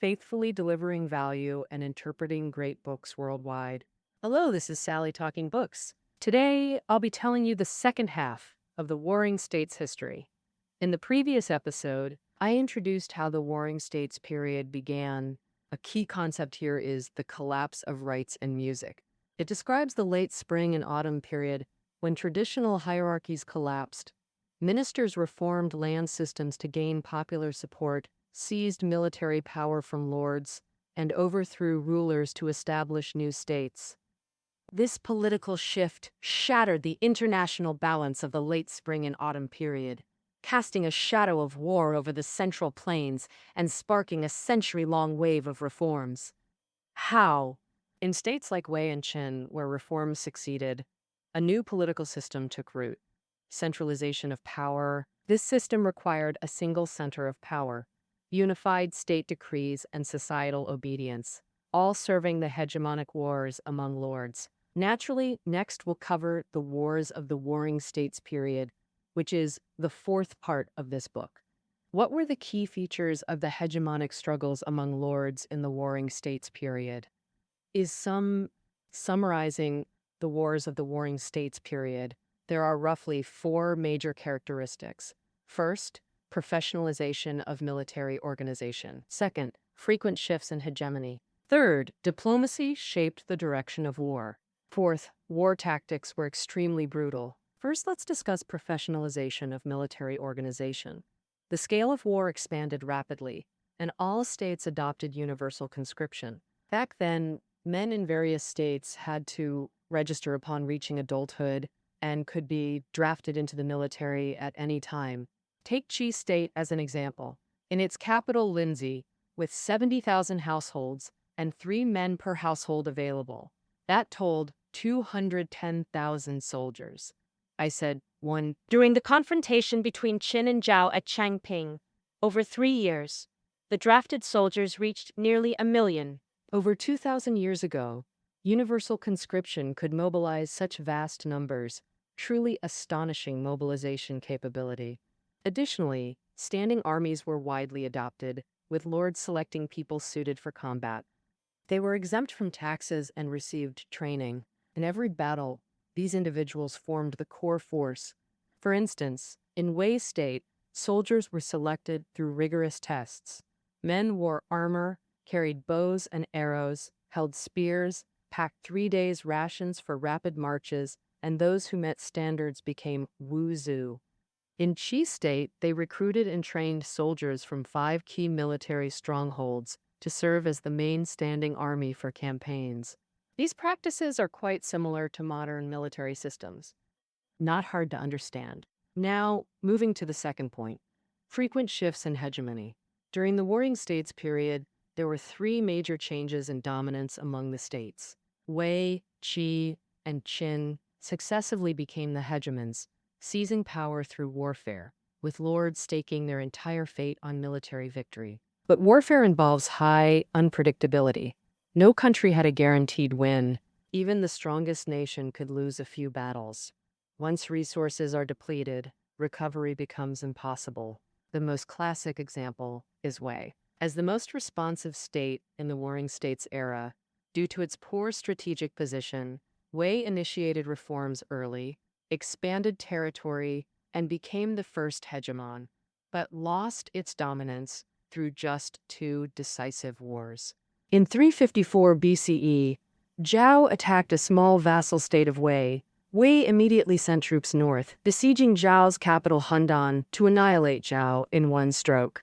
faithfully delivering value and interpreting great books worldwide. Hello, this is Sally talking books. Today, I'll be telling you the second half of the Warring States history. In the previous episode, I introduced how the Warring States period began. A key concept here is the collapse of rights and music. It describes the late spring and autumn period when traditional hierarchies collapsed. Ministers reformed land systems to gain popular support, seized military power from lords, and overthrew rulers to establish new states. This political shift shattered the international balance of the late spring and autumn period, casting a shadow of war over the Central Plains and sparking a century-long wave of reforms. How? In states like Wei and Qin, where reforms succeeded, a new political system took root. Centralization of power. This system required a single center of power, unified state decrees, and societal obedience, all serving the hegemonic wars among lords. Naturally, next we'll cover the Wars of the Warring States period, which is the fourth part of this book. What were the key features of the hegemonic struggles among lords in the Warring States period? Summarizing the Wars of the Warring States period, there are roughly four major characteristics. First, professionalization of military organization. Second, frequent shifts in hegemony. Third, diplomacy shaped the direction of war. Fourth, war tactics were extremely brutal. First, let's discuss professionalization of military organization. The scale of war expanded rapidly, and all states adopted universal conscription. Back then, men in various states had to register upon reaching adulthood and could be drafted into the military at any time. Take Qi State as an example. In its capital, Linzi, with 70,000 households and 3 men per household available, that told 210,000 soldiers. I said, one. During the confrontation between Qin and Zhao at Changping, over 3 years, the drafted soldiers reached nearly 1 million. Over 2,000 years ago, universal conscription could mobilize such vast numbers, truly astonishing mobilization capability. Additionally, standing armies were widely adopted, with lords selecting people suited for combat. They were exempt from taxes and received training. In every battle, these individuals formed the core force. For instance, in Wei State, soldiers were selected through rigorous tests. Men wore armor, carried bows and arrows, held spears, packed 3 days' rations for rapid marches, and those who met standards became wuzu. In Qi State, they recruited and trained soldiers from 5 key military strongholds to serve as the main standing army for campaigns. These practices are quite similar to modern military systems. Not hard to understand. Now, moving to the second point, frequent shifts in hegemony. During the Warring States period, there were 3 major changes in dominance among the states. Wei, Qi, and Qin successively became the hegemons, seizing power through warfare, with lords staking their entire fate on military victory. But warfare involves high unpredictability. No country had a guaranteed win. Even the strongest nation could lose a few battles. Once resources are depleted, recovery becomes impossible. The most classic example is Wei. As the most responsive state in the Warring States era, due to its poor strategic position, Wei initiated reforms early, expanded territory, and became the first hegemon, but lost its dominance through just 2 decisive wars. In 354 BCE, Zhao attacked a small vassal state of Wei. Wei immediately sent troops north, besieging Zhao's capital Handan to annihilate Zhao in one stroke.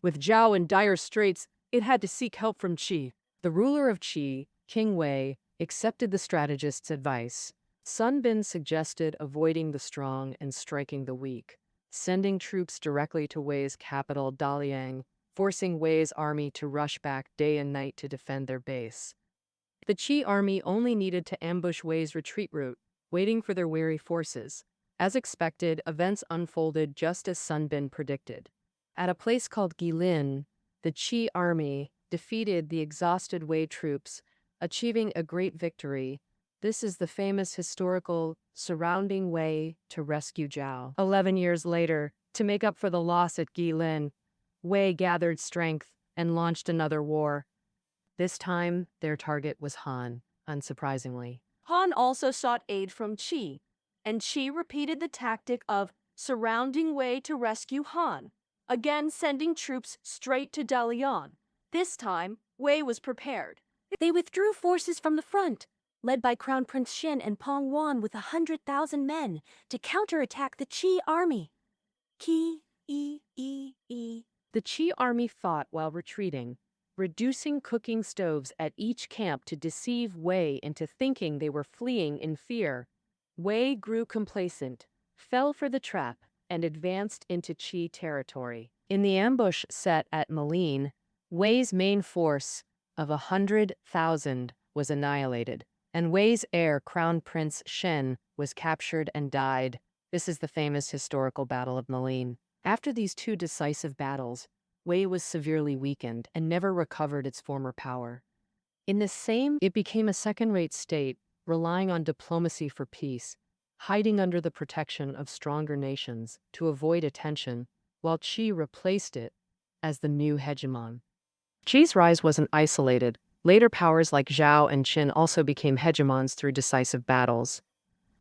With Zhao in dire straits, it had to seek help from Qi. The ruler of Qi, King Wei, accepted the strategist's advice. Sun Bin suggested avoiding the strong and striking the weak, sending troops directly to Wei's capital Daliang, forcing Wei's army to rush back day and night to defend their base. The Qi army only needed to ambush Wei's retreat route, waiting for their weary forces. As expected, events unfolded just as Sun Bin predicted. At a place called Guilin, the Qi army defeated the exhausted Wei troops, achieving a great victory. This is the famous historical surrounding Wei to rescue Zhao. 11 years later, to make up for the loss at Guilin, Wei gathered strength and launched another war. This time, their target was Han, unsurprisingly. Han also sought aid from Qi, and Qi repeated the tactic of surrounding Wei to rescue Han, again sending troops straight to Dalian. This time, Wei was prepared. They withdrew forces from the front, led by Crown Prince Xin and Pong Wan with 100,000 men to counterattack the Qi army. The Qi army fought while retreating, reducing cooking stoves at each camp to deceive Wei into thinking they were fleeing in fear. Wei grew complacent, fell for the trap, and advanced into Qi territory. In the ambush set at Malin, Wei's main force of 100,000 was annihilated, and Wei's heir, Crown Prince Shen, was captured and died. This is the famous historical Battle of Malin. After these two decisive battles, Wei was severely weakened and never recovered its former power. It became a second-rate state, relying on diplomacy for peace, hiding under the protection of stronger nations to avoid attention, while Qi replaced it as the new hegemon. Qi's rise wasn't isolated. Later powers like Zhao and Qin also became hegemons through decisive battles.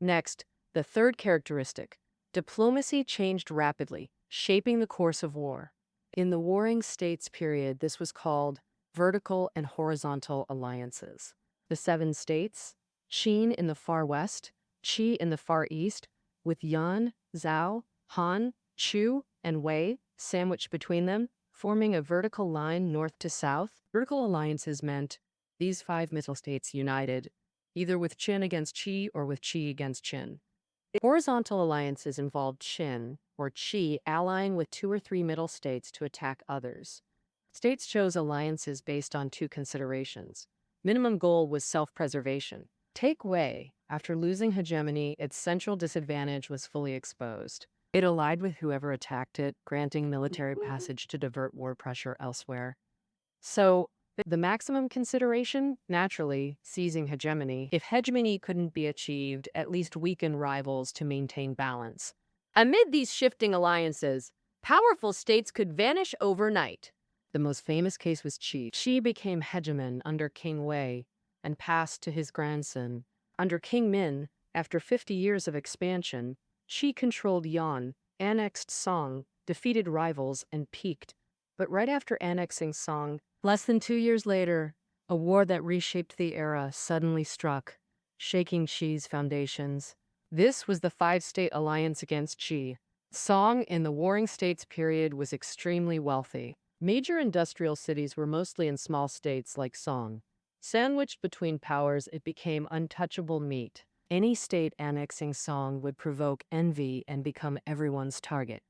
Next, the third characteristic. Diplomacy changed rapidly, shaping the course of war. In the Warring States period, this was called vertical and horizontal alliances. The seven states, Qin in the far west, Qi in the far east, with Yan, Zhao, Han, Chu, and Wei sandwiched between them, forming a vertical line north to south. Vertical alliances meant these five middle states united, either with Qin against Qi or with Qi against Qin. Horizontal alliances involved Qin, or Qi, allying with two or three middle states to attack others. States chose alliances based on two considerations. Minimum goal was self-preservation. Take Wei. After losing hegemony, its central disadvantage was fully exposed. It allied with whoever attacked it, granting military passage to divert war pressure elsewhere. So, the maximum consideration, naturally, seizing hegemony. If hegemony couldn't be achieved, at least weaken rivals to maintain balance. Amid these shifting alliances, powerful states could vanish overnight. The most famous case was Qi. Qi became hegemon under King Wei and passed to his grandson. Under King Min, after 50 years of expansion, Qi controlled Yan, annexed Song, defeated rivals, and peaked. But right after annexing Song, less than 2 years later, a war that reshaped the era suddenly struck, shaking Qi's foundations. This was the five-state alliance against Qi. Song in the Warring States period was extremely wealthy. Major industrial cities were mostly in small states like Song. Sandwiched between powers, it became untouchable meat. Any state annexing Song would provoke envy and become everyone's target.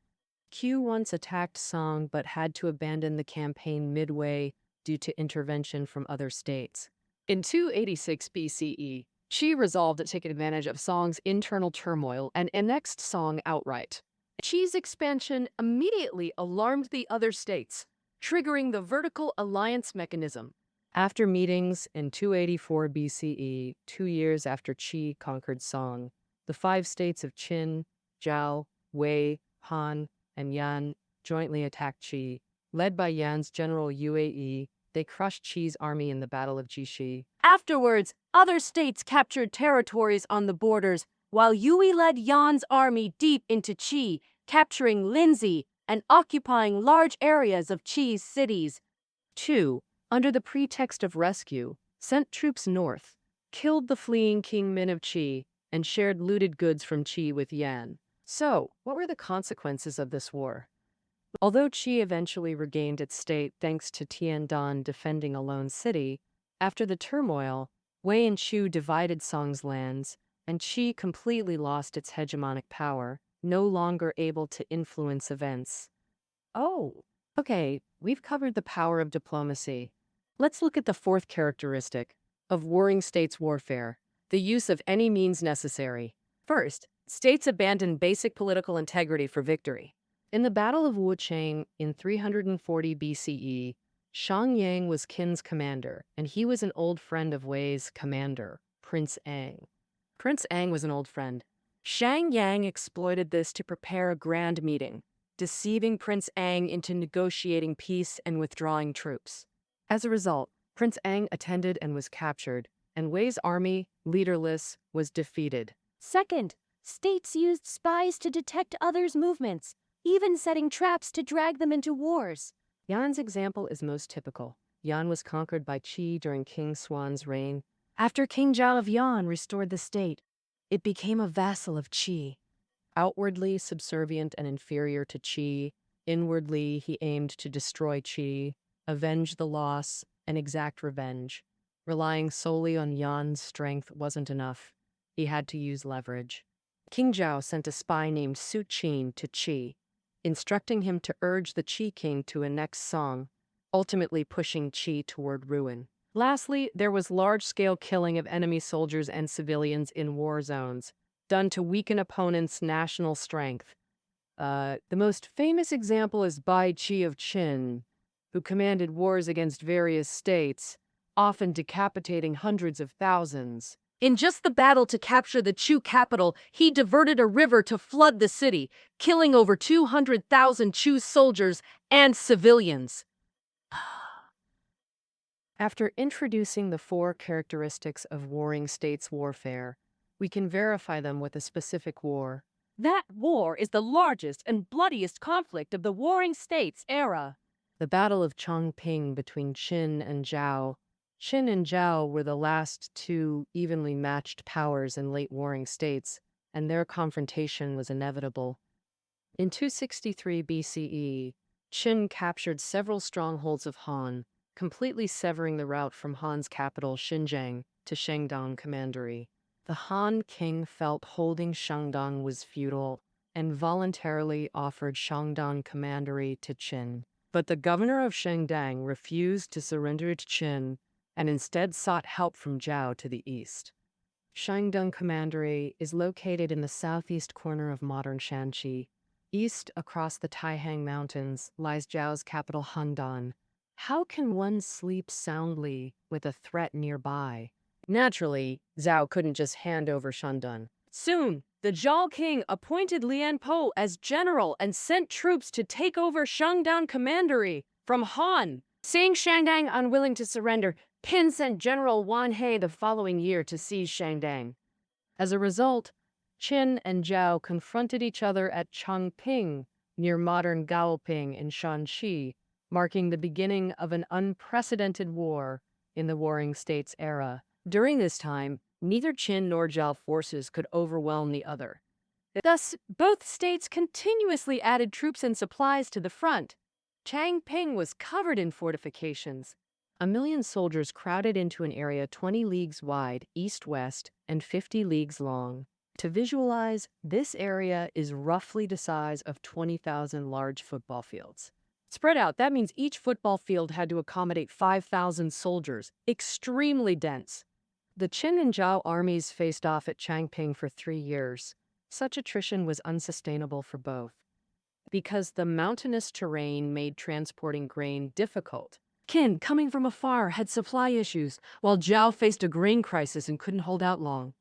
Q once attacked Song but had to abandon the campaign midway due to intervention from other states. In 286 BCE, Qi resolved to take advantage of Song's internal turmoil and annexed Song outright. Qi's expansion immediately alarmed the other states, triggering the vertical alliance mechanism. After meetings in 284 BCE, 2 years after Qi conquered Song, the five states of Qin, Zhao, Wei, Han, and Yan jointly attacked Qi. Led by Yan's general Yue, they crushed Qi's army in the Battle of Jixi. Afterwards, other states captured territories on the borders, while Yue led Yan's army deep into Qi, capturing Linzi and occupying large areas of Qi's cities. 2. Under the pretext of rescue, sent troops north, killed the fleeing King Min of Qi, and shared looted goods from Qi with Yan. So, what were the consequences of this war? Although Qi eventually regained its state thanks to Tiandan defending a lone city, after the turmoil, Wei and Chu divided Song's lands, and Qi completely lost its hegemonic power, no longer able to influence events. Oh, okay, we've covered the power of diplomacy. Let's look at the fourth characteristic of warring states warfare, the use of any means necessary. First, states abandoned basic political integrity for victory. In the Battle of Wuchang in 340 BCE, Shang Yang was Qin's commander, and he was an old friend of Wei's commander, Prince Ang. Prince Ang was an old friend. Shang Yang exploited this to prepare a grand meeting. deceiving Prince Ang into negotiating peace and withdrawing troops. As a result, Prince Ang attended and was captured, and Wei's army, leaderless, was defeated. Second, states used spies to detect others' movements, even setting traps to drag them into wars. Yan's example is most typical. Yan was conquered by Qi during King Xuan's reign. After King Zhao of Yan restored the state, it became a vassal of Qi. Outwardly subservient and inferior to Qi, inwardly he aimed to destroy Qi, avenge the loss, and exact revenge. Relying solely on Yan's strength wasn't enough. He had to use leverage. King Zhao sent a spy named Su Qin to Qi, instructing him to urge the Qi king to annex Song, ultimately pushing Qi toward ruin. Lastly, there was large-scale killing of enemy soldiers and civilians in war zones, done to weaken opponents' national strength. The most famous example is Bai Qi of Qin, who commanded wars against various states, often decapitating hundreds of thousands. In just the battle to capture the Chu capital, he diverted a river to flood the city, killing over 200,000 Chu soldiers and civilians. After introducing the 4 characteristics of warring states' warfare, we can verify them with a specific war. That war is the largest and bloodiest conflict of the Warring States era. The Battle of Chongping between Qin and Zhao. Qin and Zhao were the last 2 evenly matched powers in late warring states, and their confrontation was inevitable. In 263 BCE, Qin captured several strongholds of Han, completely severing the route from Han's capital Xinjiang to Shandong Commandery. The Han king felt holding Shandong was feudal and voluntarily offered Shandong Commandery to Qin. But the governor of Shandong refused to surrender to Qin and instead sought help from Zhao to the east. Shandong Commandery is located in the southeast corner of modern Shanxi. East, across the Taihang Mountains, lies Zhao's capital Handan. How can one sleep soundly with a threat nearby? Naturally, Zhao couldn't just hand over Shandong. Soon, the Zhao king appointed Lian Po as general and sent troops to take over Shandong Commandery from Han. Seeing Shandong unwilling to surrender, Pin sent General Wan He the following year to seize Shandong. As a result, Qin and Zhao confronted each other at Chongping, near modern Gaoping in Shanxi, marking the beginning of an unprecedented war in the Warring States era. During this time, neither Qin nor Zhao forces could overwhelm the other. Thus, both states continuously added troops and supplies to the front. Changping was covered in fortifications. 1 million soldiers crowded into an area 20 leagues wide, east-west, and 50 leagues long. To visualize, this area is roughly the size of 20,000 large football fields. Spread out, that means each football field had to accommodate 5,000 soldiers. Extremely dense. The Qin and Zhao armies faced off at Changping for 3 years. Such attrition was unsustainable for both, because the mountainous terrain made transporting grain difficult. Qin, coming from afar, had supply issues, while Zhao faced a grain crisis and couldn't hold out long.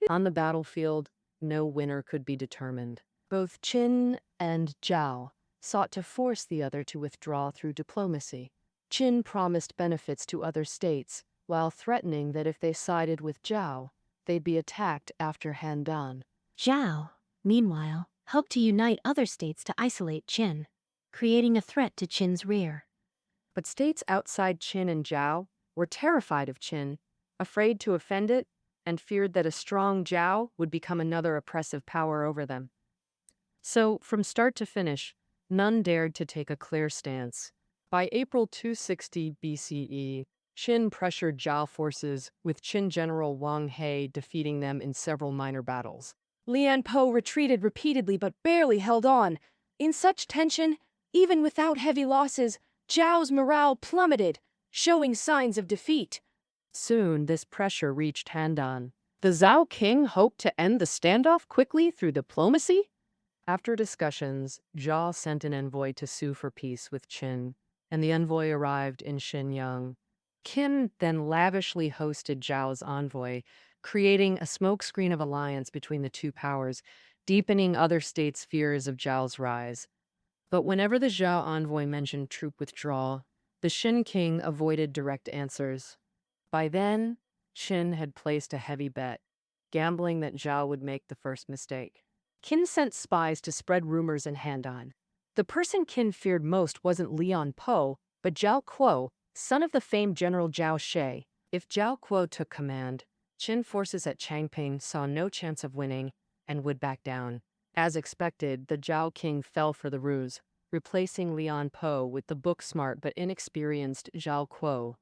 On the battlefield, no winner could be determined. Both Qin and Zhao sought to force the other to withdraw through diplomacy. Qin promised benefits to other states, while threatening that if they sided with Zhao, they'd be attacked after Handan. Zhao, meanwhile, helped to unite other states to isolate Qin, creating a threat to Qin's rear. But states outside Qin and Zhao were terrified of Qin, afraid to offend it, and feared that a strong Zhao would become another oppressive power over them. So, from start to finish, none dared to take a clear stance. By April 260 BCE, Qin pressured Zhao forces, with Qin general Wang He defeating them in several minor battles. Lian Po retreated repeatedly but barely held on. In such tension, even without heavy losses, Zhao's morale plummeted, showing signs of defeat. Soon, this pressure reached Handan. The Zhao king hoped to end the standoff quickly through diplomacy. After discussions, Zhao sent an envoy to sue for peace with Qin, and the envoy arrived in Xinyang. Qin then lavishly hosted Zhao's envoy, creating a smokescreen of alliance between the two powers, deepening other states' fears of Zhao's rise. But whenever the Zhao envoy mentioned troop withdrawal, the Qin king avoided direct answers. By then, Qin had placed a heavy bet, gambling that Zhao would make the first mistake. Qin sent spies to spread rumors in Handan. The person Qin feared most wasn't Lian Po, but Zhao Kuo, son of the famed General Zhao Shi. If Zhao Kuo took command, Qin forces at Changping saw no chance of winning and would back down. As expected, the Zhao king fell for the ruse, replacing Lian Po with the book-smart but inexperienced Zhao Kuo.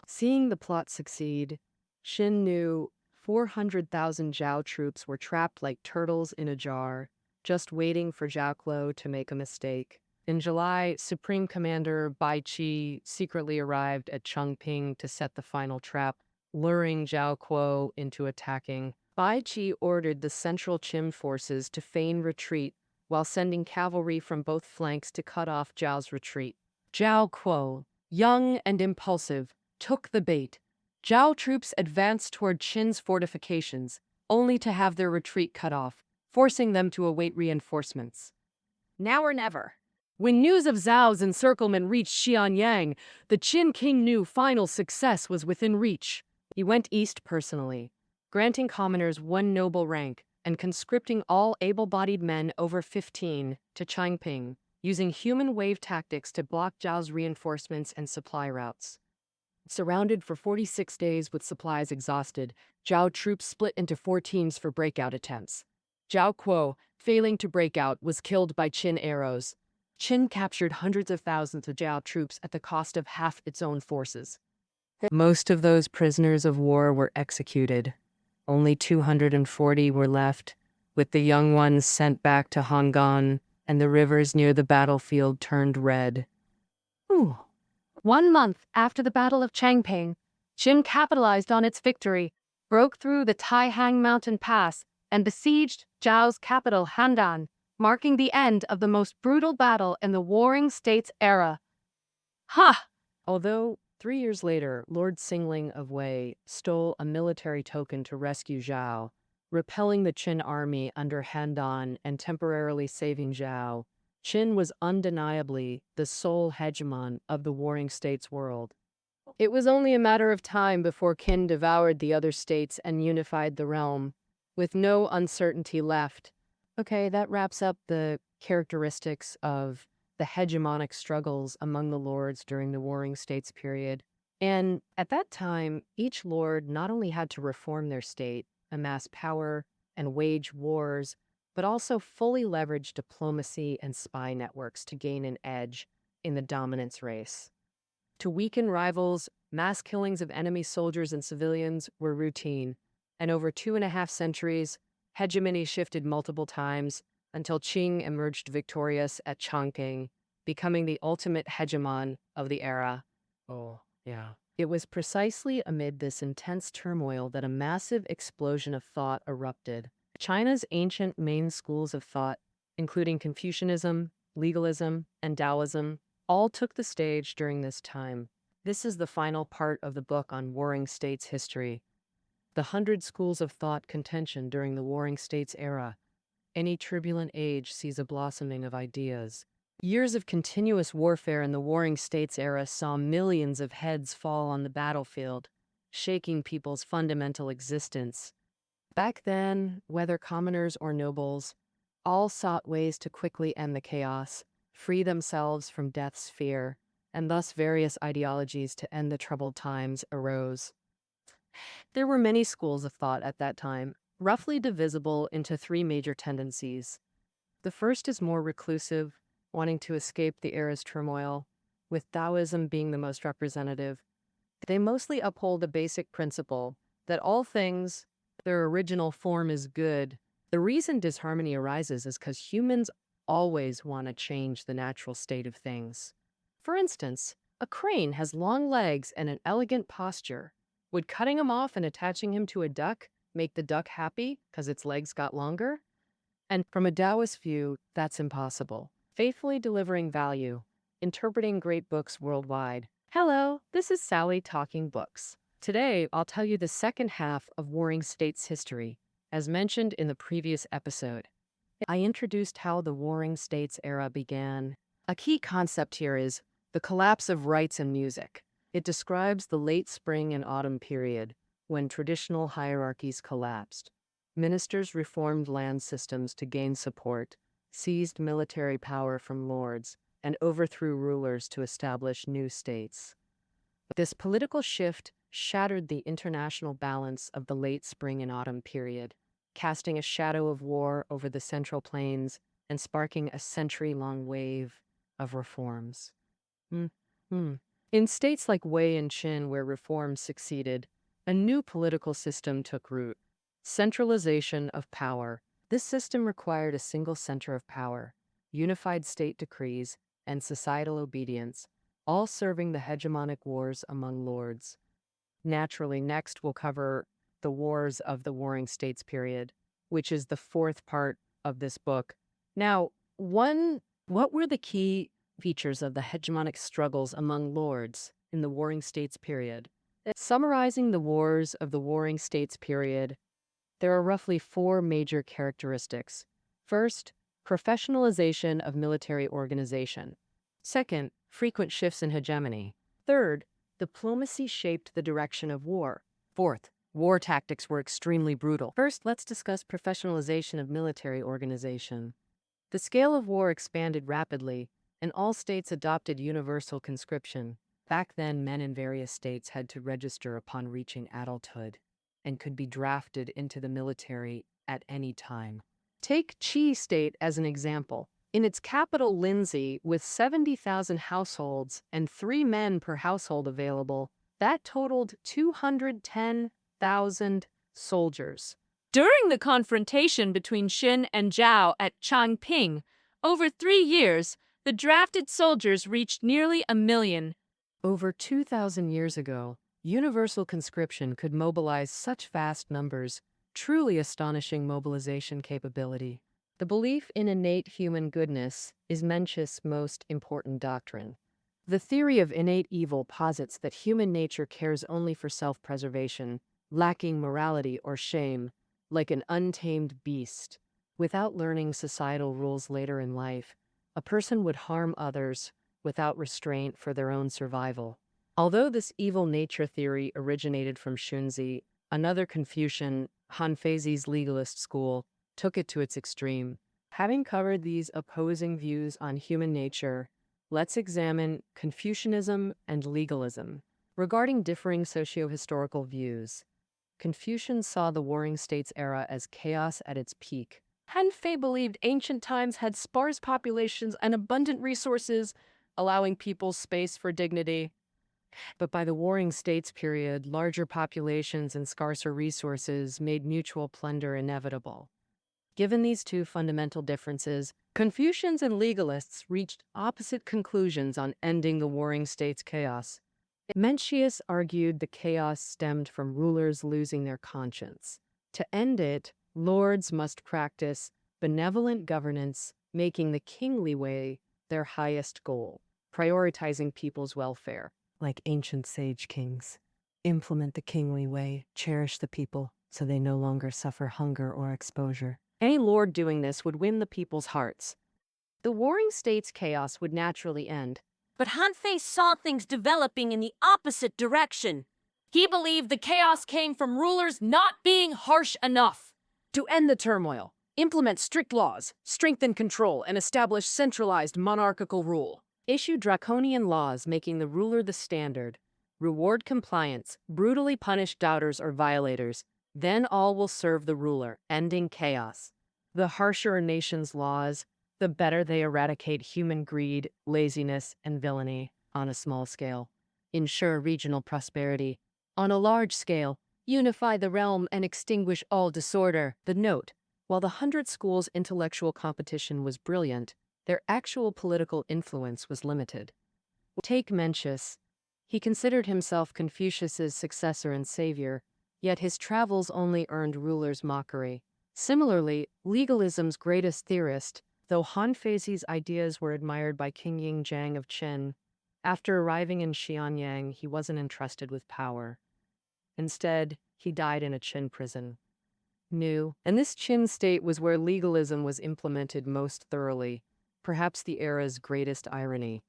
Seeing the plot succeed, Qin knew 400,000 Zhao troops were trapped like turtles in a jar, just waiting for Zhao Kuo to make a mistake. In July, Supreme Commander Bai Qi secretly arrived at Chongping to set the final trap, luring Zhao Kuo into attacking. Bai Qi ordered the central Qin forces to feign retreat while sending cavalry from both flanks to cut off Zhao's retreat. Zhao Kuo, young and impulsive, took the bait. Zhao troops advanced toward Qin's fortifications, only to have their retreat cut off, forcing them to await reinforcements. Now or never. When news of Zhao's encirclement reached Xianyang, the Qin king knew final success was within reach. He went east personally, granting commoners one noble rank and conscripting all able-bodied men over 15 to Changping, using human wave tactics to block Zhao's reinforcements and supply routes. Surrounded for 46 days with supplies exhausted, Zhao troops split into 4 teams for breakout attempts. Zhao Kuo, failing to break out, was killed by Qin arrows. Qin captured hundreds of thousands of Zhao troops at the cost of half its own forces. Most of those prisoners of war were executed. Only 240 were left, with the young ones sent back to Honggan, and the rivers near the battlefield turned red. 1 month after the Battle of Changping, Qin capitalized on its victory, broke through the Taihang Mountain Pass, and besieged Zhao's capital Handan, marking the end of the most brutal battle in the Warring States era. Ha! Although 3 years later, Lord Xingling of Wei stole a military token to rescue Zhao, repelling the Qin army under Handan and temporarily saving Zhao, Qin was undeniably the sole hegemon of the Warring States world. It was only a matter of time before Qin devoured the other states and unified the realm, with no uncertainty left. Okay, that wraps up the characteristics of the hegemonic struggles among the lords during the Warring States period. And at that time, each lord not only had to reform their state, amass power, and wage wars, but also fully leverage diplomacy and spy networks to gain an edge in the dominance race. To weaken rivals, mass killings of enemy soldiers and civilians were routine, and over 2.5 centuries, hegemony shifted multiple times until Qing emerged victorious at Chongqing, becoming the ultimate hegemon of the era. It was precisely amid this intense turmoil that a massive explosion of thought erupted. China's ancient main schools of thought, including Confucianism, legalism, and Taoism, all took the stage during this time. This is the final part of the book on Warring States history. The 100 schools of thought contention during the Warring States era. Any turbulent age sees a blossoming of ideas. Years of continuous warfare in the Warring States era saw millions of heads fall on the battlefield, shaking people's fundamental existence. Back then, whether commoners or nobles, all sought ways to quickly end the chaos, free themselves from death's fear, and thus various ideologies to end the troubled times arose. There were many schools of thought at that time, roughly divisible into 3 major tendencies. The first is more reclusive, wanting to escape the era's turmoil, with Taoism being the most representative. They mostly uphold the basic principle that all things, their original form is good. The reason disharmony arises is because humans always want to change the natural state of things. For instance, a crane has long legs and an elegant posture. Would cutting him off and attaching him to a duck make the duck happy because its legs got longer? And from a Taoist view, that's impossible. Faithfully delivering value, interpreting great books worldwide. Hello, this is Sally talking books. Today, I'll tell you the second half of Warring States history, as mentioned in the previous episode. I introduced how the Warring States era began. A key concept here is the collapse of rights and music. It describes the late spring and autumn period when traditional hierarchies collapsed. Ministers reformed land systems to gain support, seized military power from lords, and overthrew rulers to establish new states. This political shift shattered the international balance of the late spring and autumn period, casting a shadow of war over the Central Plains and sparking a century-long wave of reforms. In states like Wei and Qin, where reforms succeeded, a new political system took root. Centralization of power. This system required a single center of power, unified state decrees, and societal obedience, all serving the hegemonic wars among lords. Naturally, next we'll cover the wars of the Warring States period, which is the fourth part of this book. Now, what were the key features of the hegemonic struggles among lords in the Warring States period? Summarizing the wars of the Warring States period, there are roughly four major characteristics. First, professionalization of military organization. Second, frequent shifts in hegemony. Third, diplomacy shaped the direction of war. Fourth, war tactics were extremely brutal. First, let's discuss professionalization of military organization. The scale of war expanded rapidly, and all states adopted universal conscription. Back then, men in various states had to register upon reaching adulthood and could be drafted into the military at any time. Take Qi State as an example. In its capital, Lindsay, with 70,000 households and 3 men per household available, that totaled 210,000 soldiers. During the confrontation between Xin and Zhao at Changping, over 3 years, the drafted soldiers reached nearly 1 million. Over 2,000 years ago, universal conscription could mobilize such vast numbers, truly astonishing mobilization capability. The belief in innate human goodness is Mencius' most important doctrine. The theory of innate evil posits that human nature cares only for self-preservation, lacking morality or shame, like an untamed beast. Without learning societal rules later in life, a person would harm others without restraint for their own survival. Although this evil nature theory originated from Xunzi, another Confucian, Hanfei's legalist school, took it to its extreme. Having covered these opposing views on human nature, let's examine Confucianism and legalism. Regarding differing socio-historical views, Confucians saw the Warring States era as chaos at its peak. Hanfei believed ancient times had sparse populations and abundant resources, allowing people space for dignity. But by the Warring States period, larger populations and scarcer resources made mutual plunder inevitable. Given these two fundamental differences, Confucians and legalists reached opposite conclusions on ending the Warring States chaos. Mencius argued the chaos stemmed from rulers losing their conscience. To end it, lords must practice benevolent governance, making the kingly way their highest goal, prioritizing people's welfare. Like ancient sage kings, implement the kingly way, cherish the people so they no longer suffer hunger or exposure. Any lord doing this would win the people's hearts. The Warring States chaos would naturally end. But Hanfei saw things developing in the opposite direction. He believed the chaos came from rulers not being harsh enough. To end the turmoil, implement strict laws, strengthen control, and establish centralized monarchical rule. Issue draconian laws making the ruler the standard. Reward compliance, brutally punish doubters or violators. Then all will serve the ruler, ending chaos. The harsher a nation's laws, the better they eradicate human greed, laziness, and villainy on a small scale. Ensure regional prosperity. On a large scale, unify the realm and extinguish all disorder. The note, while the 100 schools' intellectual competition was brilliant, their actual political influence was limited. Take Mencius. He considered himself Confucius's successor and savior, yet his travels only earned rulers' mockery. Similarly, legalism's greatest theorist, though Hanfei's ideas were admired by King Zhang of Qin, after arriving in Xianyang, he wasn't entrusted with power. Instead, he died in a Qin prison. new, and this Qin state was where legalism was implemented most thoroughly, perhaps the era's greatest irony.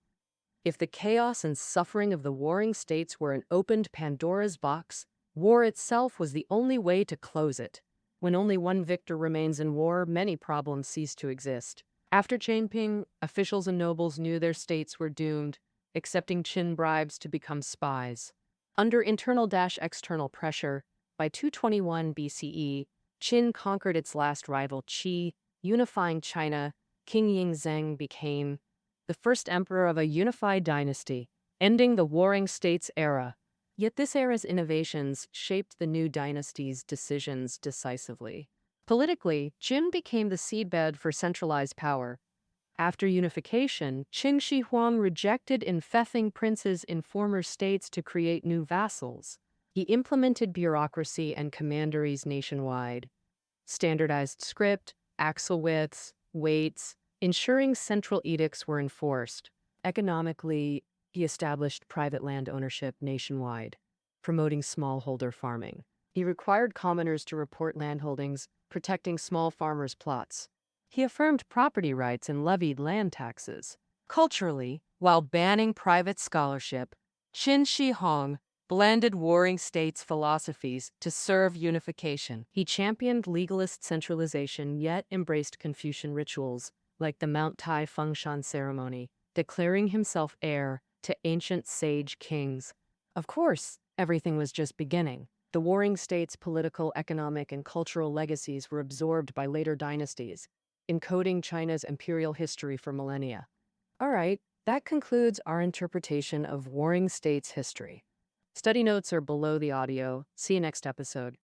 If the chaos and suffering of the warring states were an opened Pandora's box, war itself was the only way to close it. When only one victor remains in war, many problems cease to exist. After Changping, officials and nobles knew their states were doomed, accepting Qin bribes to become spies. Under internal-external pressure, by 221 BCE, Qin conquered its last rival Qi, unifying China. King Zhang became the first emperor of a unified dynasty, ending the warring states era. Yet this era's innovations shaped the new dynasty's decisions decisively. Politically, Qin became the seedbed for centralized power. After unification, Qin Shi Huang rejected infecting princes in former states to create new vassals. He implemented bureaucracy and commanderies nationwide, standardized script, axle widths, weights, ensuring central edicts were enforced. Economically, he established private land ownership nationwide, promoting smallholder farming. He required commoners to report landholdings, protecting small farmers' plots. He affirmed property rights and levied land taxes. Culturally, while banning private scholarship, Qin Shi Huang blended warring states' philosophies to serve unification. He championed legalist centralization yet embraced Confucian rituals, like the Mount Tai Fengshan ceremony, declaring himself heir to ancient sage kings. Of course, everything was just beginning. The warring states' political, economic, and cultural legacies were absorbed by later dynasties, encoding China's imperial history for millennia. All right, that concludes our interpretation of warring states' history. Study notes are below the audio. See you next episode.